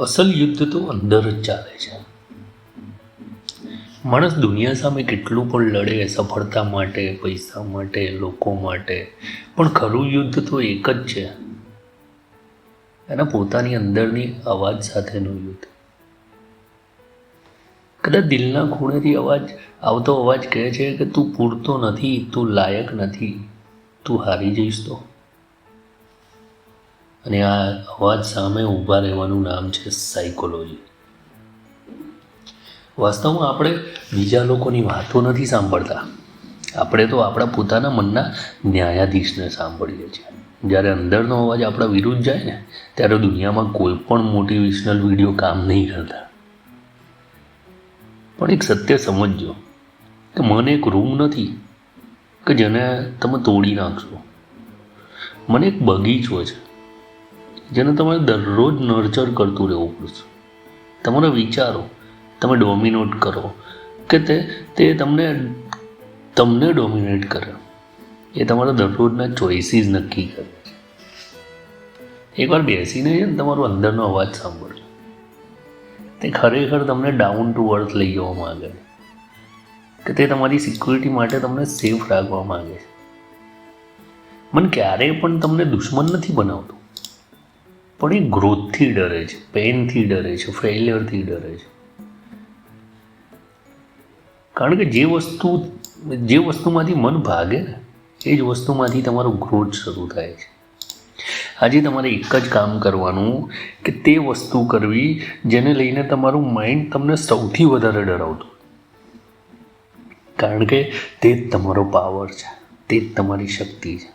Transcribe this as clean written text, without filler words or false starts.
અસલ યુદ્ધ તો અંદર જ ચાલે છે. માણસ દુનિયા સામે કેટલું પણ લડે, સફળતા માટે, પૈસા માટે, લોકો માટે, પણ ખરું યુદ્ધ તો એક જ છે, એના પોતાની અંદરની અવાજ સાથેનું યુદ્ધ. કદાચ દિલના ખૂણેથી આવતો અવાજ કહે છે કે તું પૂરતો નથી, તું લાયક નથી, તું હારી જઈશ તો. અને આ અવાજ સામે ઊભા રહેવાનું નામ છે સાયકોલોજી. વાસ્તવમાં આપણે બીજા લોકોની વાતો નથી સાંભળતા, આપણે તો આપણા પોતાના મનના ન્યાયાધીશને સાંભળીએ છીએ. જ્યારે અંદરનો અવાજ આપણા વિરુદ્ધ જાય ને, ત્યારે દુનિયામાં કોઈ પણ મોટિવેશનલ વિડીયો કામ નહીં કરતા. પણ એક સત્ય સમજજો કે મન એક રૂમ નથી કે જેને તમે તોડી નાખશો. મન એક બગીચો છે જેને તમારે દરરોજ નર્ચર કરતું રહેવું પડશે. તમારા વિચારો તમે ડોમિનેટ કરો કે તે તમને ડોમિનેટ કરે, એ તમારા દરરોજના ચોઇસીસ નક્કી કરે છે. એકવાર બેસીને છે ને તમારો અંદરનો અવાજ સાંભળજો. તે ખરેખર તમને ડાઉન ટુ અર્થ લઈ જવા માગે છે, કે તે તમારી સિક્યુરિટી માટે તમને સેફ રાખવા માગે છે. મન ક્યારેય પણ તમને દુશ્મન નથી બનાવતું, પણ એ ગ્રોથથી ડરે છે, પેનથી ડરે છે, ફેલિયરથી ડરે છે. કારણ કે જે વસ્તુમાંથી મન ભાગે ને, એ જ વસ્તુમાંથી તમારો ગ્રોથ શરૂ થાય છે. આજે તમારે એક જ કામ કરવાનું કે તે વસ્તુ કરવી જેને લઈને તમારું માઇન્ડ તમને સૌથી વધારે ડરાવતું. કારણ કે તે જ તમારો પાવર છે, તે જ તમારી શક્તિ છે.